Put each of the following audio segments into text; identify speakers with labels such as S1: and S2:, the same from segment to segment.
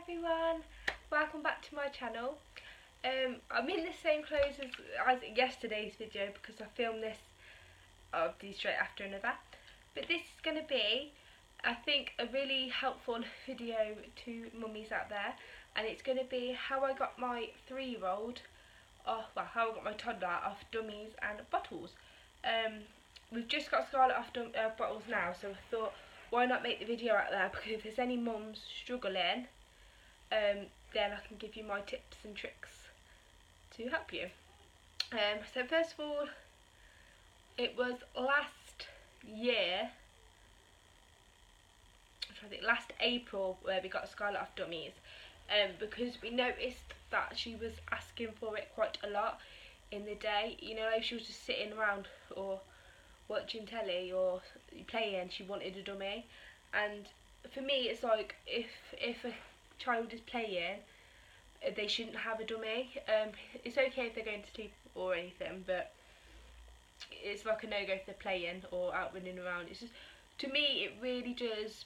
S1: everyone, welcome back to my channel. I'm in the same clothes as yesterday's video because I filmed this obviously straight after another. But this is going to be, I think, a really helpful video to mummies out there. And it's going to be how I got my 3-year-old off, well, how I got my toddler off dummies and bottles. We've just got Scarlett off bottles now, so I thought, why not make the video out there, because if there's any mums struggling, then I can give you my tips and tricks to help you. So first of all, it was last year, I think last April, where we got Scarlett off dummies, because we noticed that she was asking for it quite a lot in the day. You know, if she was just sitting around or watching telly or playing, she wanted a dummy. And for me, it's like, if a child is playing, they shouldn't have a dummy. It's okay if they're going to sleep or anything, but it's like a no-go if they're playing or out running around. It's just, to me, it really does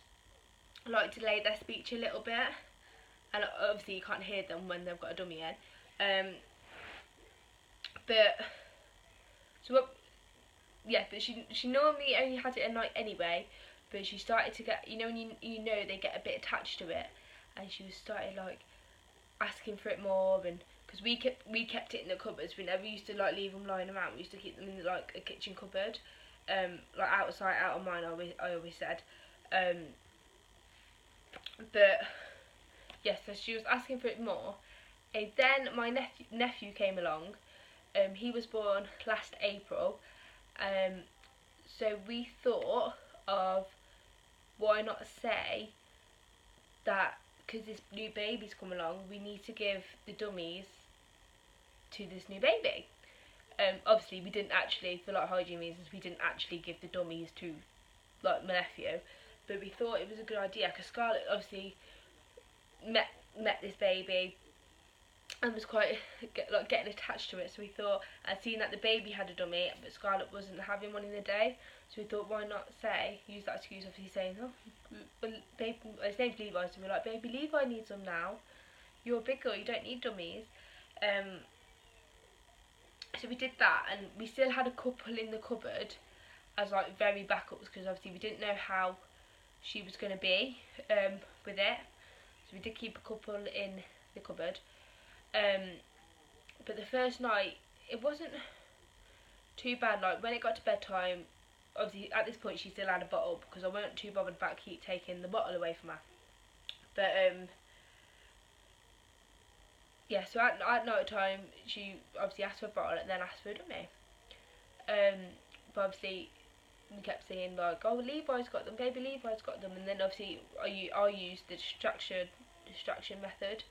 S1: like delay their speech a little bit, and obviously you can't hear them when they've got a dummy in. But she normally only had it at night anyway, but she started to get, you know, when you know they get a bit attached to it, and she was started like asking for it more. And because we kept it in the cupboards, we never used to like leave them lying around. We used to keep them in like a kitchen cupboard, like out of sight, out of mind, I always said. But yeah, so she was asking for it more, and then my nephew came along. He was born last April, so we thought of, why not say that because this new baby's come along, we need to give the dummies to this new baby. Obviously we didn't actually, for like hygiene reasons, we didn't actually give the dummies to like my nephew, but we thought it was a good idea because Scarlett obviously met this baby and was quite getting attached to it. So we thought, and seen that the baby had a dummy, but Scarlett wasn't having one in the day, so we thought, why not use that excuse of saying, oh, well, baby, his name's Levi, so we're like, baby Levi needs them now. You're a big girl, you don't need dummies. So we did that, and we still had a couple in the cupboard as like very backups, because obviously we didn't know how she was going to be with it. So we did keep a couple in the cupboard. But the first night, it wasn't too bad. Like when it got to bedtime, obviously at this point she still had a bottle, because I weren't too bothered about keep taking the bottle away from her. But yeah, so at night time she obviously asked for a bottle and then asked for a dummy. But obviously we kept saying like, oh, Levi's got them, baby Levi's got them, and then obviously I used the distraction method.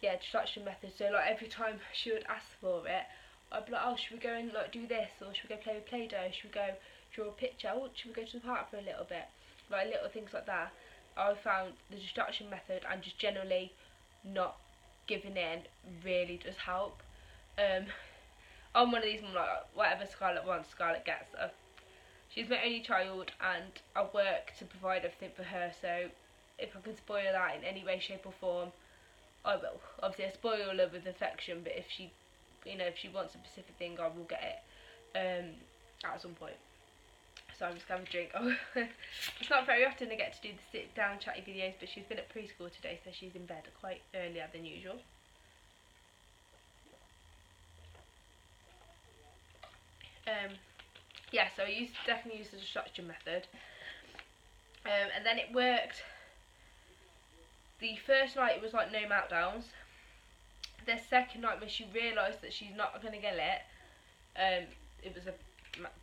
S1: Yeah, distraction method. So like every time she would ask for it, I'd be like, oh, should we go and like do this, or should we go play with Play-Doh, should we go draw a picture, or should we go to the park for a little bit, like little things like that. I found the distraction method and just generally not giving in really does help. I'm one of these, like, whatever Scarlett wants, Scarlett gets. She's my only child, and I work to provide everything for her, so if I can spoil that in any way, shape or form, I will. Obviously I spoil her with affection, but if she wants a specific thing, I will get it at some point. So I'm just going to have a drink. Oh, it's not very often I get to do the sit down chatty videos, but she's been at preschool today, so she's in bed quite earlier than usual. Yeah, so I definitely used the distraction method, and then it worked. The first night it was like no meltdowns. The second night, when she realised that she's not going to get it was a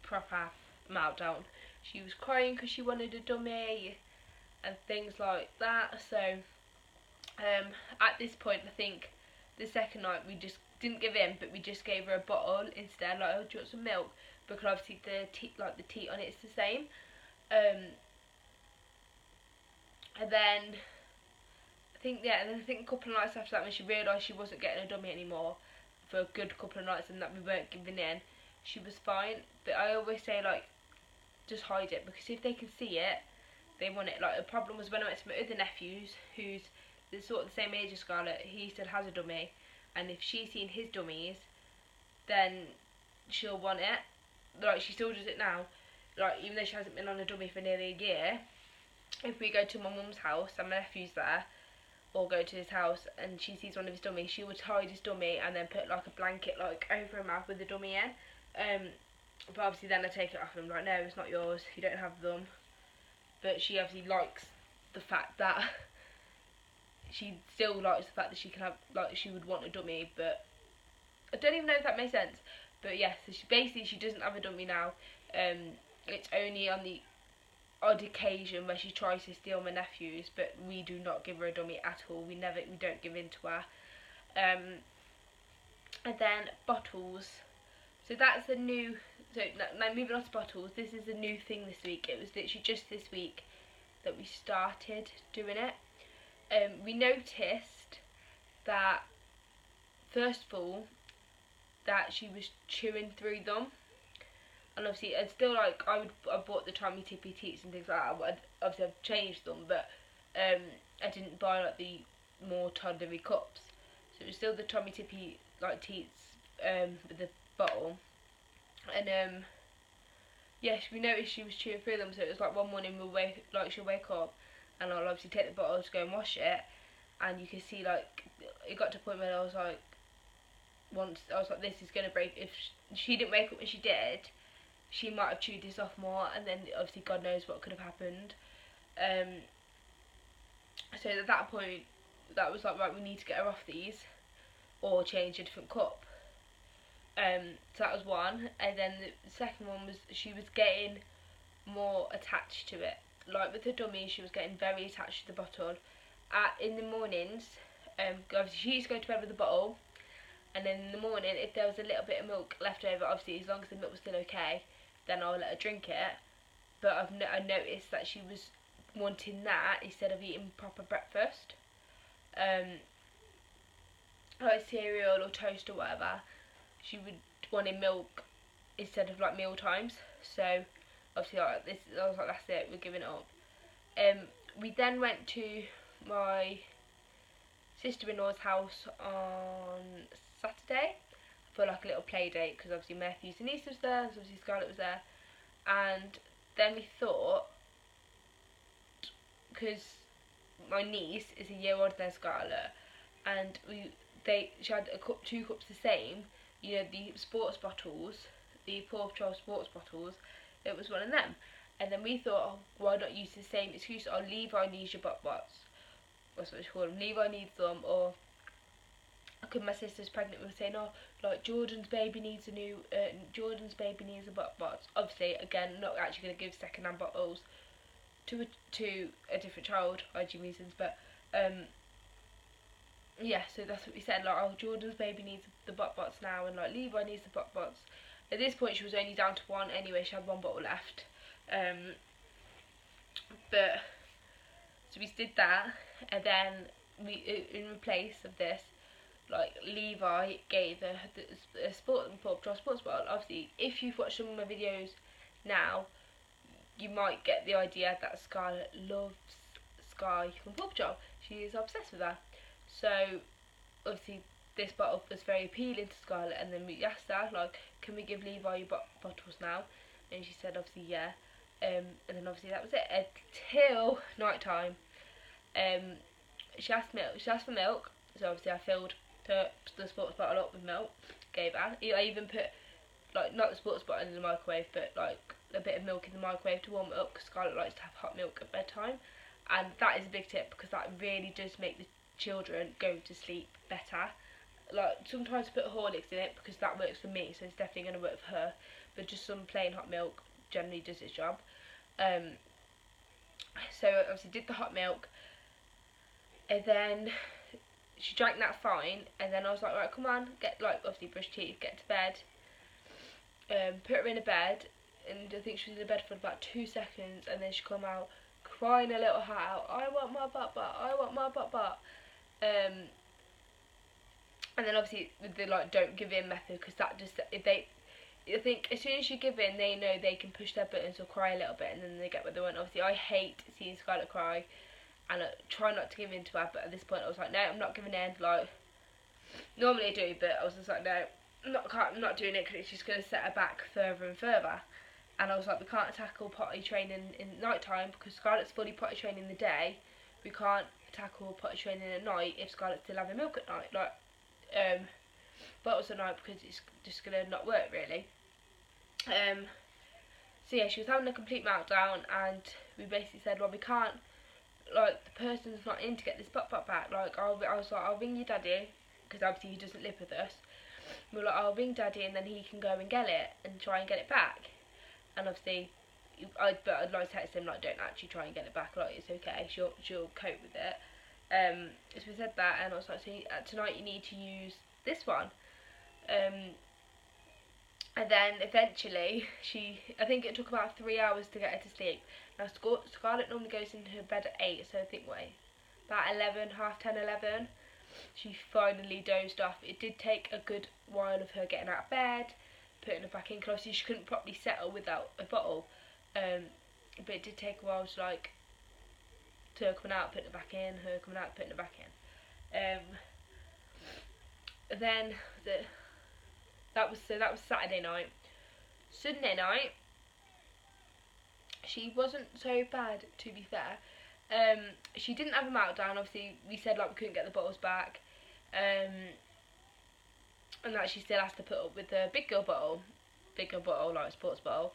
S1: proper meltdown. She was crying because she wanted a dummy and things like that. So at this point, I think the second night we just didn't give in, but we just gave her a bottle instead, like, oh, do you want some milk, because obviously the teat on it is the same. And then I think a couple of nights after that, when she realised she wasn't getting a dummy anymore for a good couple of nights and that we weren't giving in, she was fine. But I always say, like, just hide it, because if they can see it, they want it. Like, the problem was when I went to my other nephews, who's sort of the same age as Scarlett, he still has a dummy, and if she's seen his dummies, then she'll want it. Like, she still does it now. Like, even though she hasn't been on a dummy for nearly a year, if we go to my mum's house and my nephew's there, or go to his house and she sees one of his dummies, she would hide his dummy and then put like a blanket like over her mouth with the dummy in. But obviously then I take it off and I'm like, no, it's not yours, you don't have them. But she obviously likes the fact that she still likes the fact that she can have, like, she would want a dummy, but I don't even know if that makes sense. But yes, yeah, so she doesn't have a dummy now. It's only on the odd occasion where she tries to steal my nephew's, but we do not give her a dummy at all. We don't give in to her. And then bottles. So that's the new. So now moving on to bottles. This is a new thing this week. It was literally just this week that we started doing it. We noticed that first of all that she was chewing through them. And obviously, and still, like, I bought the Tommy Tippy teats and things like that. But obviously, I've changed them, but I didn't buy like the more toddlery cups. So it was still the Tommy Tippy like teats with the bottle. And yes, we noticed she was chewing through them. So it was like one morning she'll wake up, and I'll obviously take the bottle to go and wash it, and you can see like it got to a point where I was like, this is gonna break. If she didn't wake up when she did, she might have chewed this off more, and then obviously God knows what could have happened. So at that point, that was like, right, we need to get her off these, or change a different cup. So that was one, and then the second one was she was getting more attached to it. Like with the dummy, she was getting very attached to the bottle. In the mornings, obviously she used to go to bed with the bottle, and then in the morning, if there was a little bit of milk left over, obviously as long as the milk was still okay, then I'll let her drink it. But I noticed that she was wanting that instead of eating proper breakfast, like cereal or toast or whatever. She would wanting milk instead of like meal times. So obviously I was like, that's it, we're giving it up. We then went to my sister-in-law's house on Saturday for like a little play date, because obviously my nephew's niece was there, and obviously Scarlett was there. And then we thought, because my niece is a year older than Scarlett, and she had two cups the same, you know, the sports bottles, the Paw Patrol sports bottles, it was one of them. And then we thought, oh, why not use the same excuse, oh, Levi needs your bots. That's what she called them. Levi needs them, or because my sister's pregnant, we were saying, oh, like Jordan's baby needs a bot. Obviously, again, not actually going to give second-hand bottles to a different child, hygiene reasons, but yeah, so that's what we said, like, oh, Jordan's baby needs the bots now, and like Levi needs the bots. At this point, she was only down to one anyway. She had one bottle left, but so we did that, and then we, in place of this, like, Levi gave her a Paw Patrol sports bottle. Obviously, if you've watched some of my videos now, you might get the idea that Scarlett loves Sky from Paw Patrol. She is obsessed with her. So, obviously, this bottle was very appealing to Scarlett, and then we asked her, like, can we give Levi your bottles now? And she said, obviously, yeah. And then obviously that was it until night time. She asked for milk, so obviously I filled the sports bottle up with milk, gave her. I even put, like, not the sports bottle in the microwave, but like a bit of milk in the microwave to warm it up, because Scarlett likes to have hot milk at bedtime. And that is a big tip, because that really does make the children go to sleep better. Like, sometimes put Horlicks in it, because that works for me, so it's definitely going to work for her, but just some plain hot milk generally does its job. So obviously did the hot milk, and then she drank that fine, and then I was like, right, come on, get, like, obviously brush teeth, get to bed. Put her in a bed, and I think she was in the bed for about 2 seconds, and then she come out crying a little heart out, I want my butt, I want my butt. And then obviously with the, like, don't give in method, because that just, if I think as soon as you give in, they know they can push their buttons or cry a little bit, and then they get what they want. Obviously, I hate seeing Scarlett cry, and I try not to give in to her, but at this point I was like, no, I'm not giving in. Like, normally I do, but I was just like, no, I'm not doing it, because it's just going to set her back further and further. And I was like, we can't tackle potty training in night time, because Scarlett's fully potty trained in the day. We can't tackle potty training at night if Scarlett's still having milk at night. Like, bottles at night, because it's just going to not work, really. So yeah, she was having a complete meltdown, and we basically said, well, we can't, like, the person's not in to get this butt back. Like, I was like, I'll ring your daddy, because obviously he doesn't live with us. We were like, I'll ring daddy, and then he can go and get it, and try and get it back. And obviously, I'd like to text him, like, don't actually try and get it back, like, it's okay, she'll cope with it. So we said that, and I was like, so tonight you need to use this one. And then eventually, I think it took about 3 hours to get her to sleep. Now Scarlett normally goes into her bed at 8, so I think, about 11, half 10, 11. She finally dozed off. It did take a good while of her getting out of bed, putting her back in, because she couldn't properly settle without a bottle. But it did take a while to, like, to her coming out, putting her back in, her coming out, putting her back in. Then that was Saturday night. Sunday night, she wasn't so bad, to be fair. She didn't have a meltdown. Obviously, we said, like, we couldn't get the bottles back, and that she still has to put up with the bigger bottle, like a sports bottle.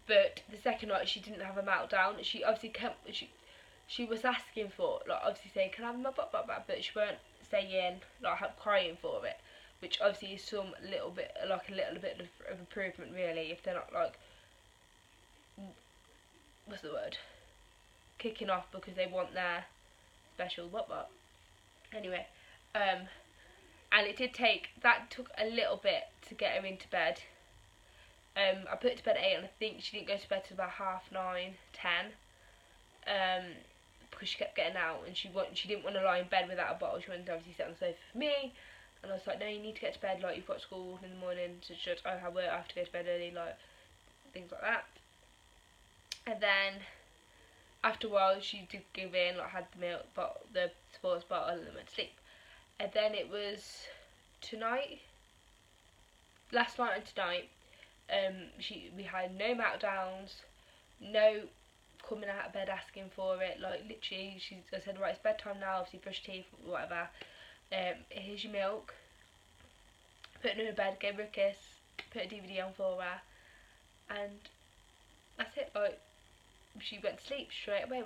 S1: But the second night, she didn't have a meltdown. She obviously she was asking for, like, obviously saying, can I have my bottle back? But she weren't saying, like, crying for it, which obviously is a little bit of improvement, really, if they're not, like, what's the word, kicking off because they want their special what. Anyway, and it did took a little bit to get her into bed. I put her to bed at 8, and I think she didn't go to bed till about 9:30, 10. Because she kept getting out, and she didn't want to lie in bed without a bottle. She wanted to obviously sit on the sofa for me, and I was like, no, you need to get to bed, like, you've got school in the morning, so she's like, oh, I have to go to bed early, like, things like that. And then, after a while, she did give in, like, had the milk, the sports bottle, and then went to sleep. And then it was last night and tonight, we had no meltdowns, no coming out of bed asking for it. Like, literally, I said, right, it's bedtime now, obviously brush your teeth, whatever, here's your milk, put her in bed, gave her a kiss, put a DVD on for her, and that's it. Like, she went to sleep straight away.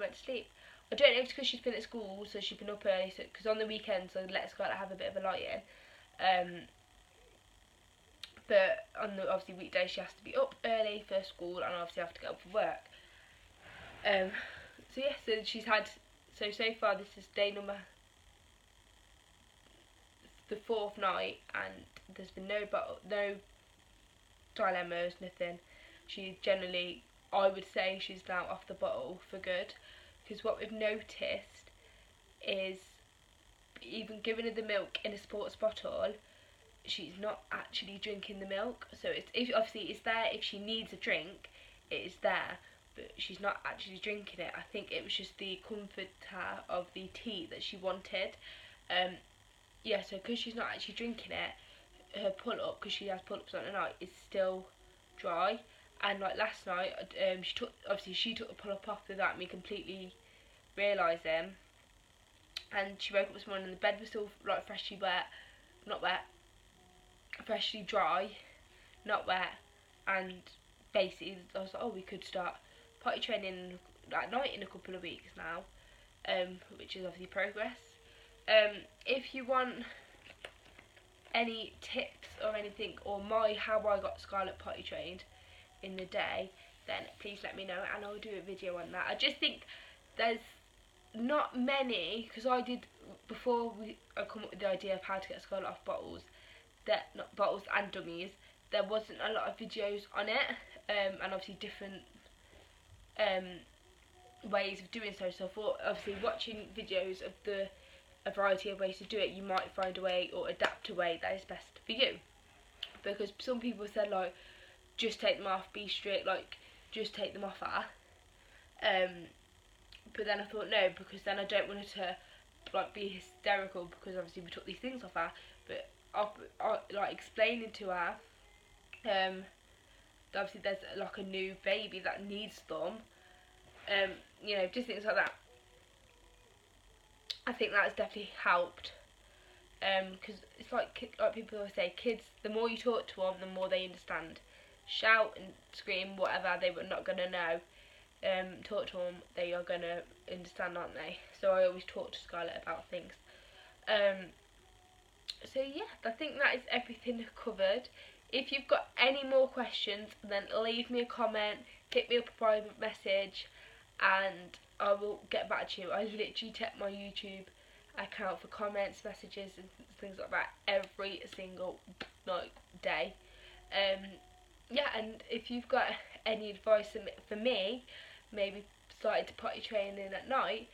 S1: I don't know if it's because she's been at school, so she's been up early, because on the weekends I let Scarlett have a bit of a lie in, but on the obviously weekdays she has to be up early for school, and obviously have to get up for work. So yeah, so she's had, so far this is day number, the 4th night, and there's been no dilemmas, nothing. She generally, I would say she's now off the bottle for good, because what we've noticed is, even giving her the milk in a sports bottle, she's not actually drinking the milk. So obviously it's there if she needs a drink, it is there, but she's not actually drinking it. I think it was just the comforter of the tea that she wanted. Yeah, so because she's not actually drinking it, her pull-up, because she has pull-ups on at night, is still dry. And like last night, she took the pull-up off without me completely realising. And she woke up this morning and the bed was still, like, freshly dry, not wet. And basically I was like, oh, we could start potty training at night in a couple of weeks now, which is obviously progress. If you want any tips or anything, or how I got Scarlett potty trained in the day, then please let me know, and I'll do a video on that. I just think there's not many, because I did, before I come up with the idea of how to get Scarlett off bottles, not bottles and dummies, there wasn't a lot of videos on it, and obviously different ways of doing so. So I thought, obviously, watching videos of a variety of ways to do it, you might find a way or adapt a way that is best for you. because some people said like, just take them off, be strict, like just take them off her. But then I thought no, because then I don't want her to like be hysterical, because obviously we took these things off her. But I like explaining to her, obviously there's like a new baby that needs them, you know, just things like that. I think that's definitely helped, because it's like people always say, kids, the more you talk to them, the more they understand. Shout and scream, whatever, they were not gonna know. Talk to them, they are gonna understand, aren't they? So I always talk to Scarlett about things. So yeah, I think that is everything covered. If you've got any more questions, then leave me a comment, hit me up a private message, and I will get back to you. I literally check my YouTube account for comments, messages and things like that every single day. Yeah, and if you've got any advice for me, maybe starting to potty training at night,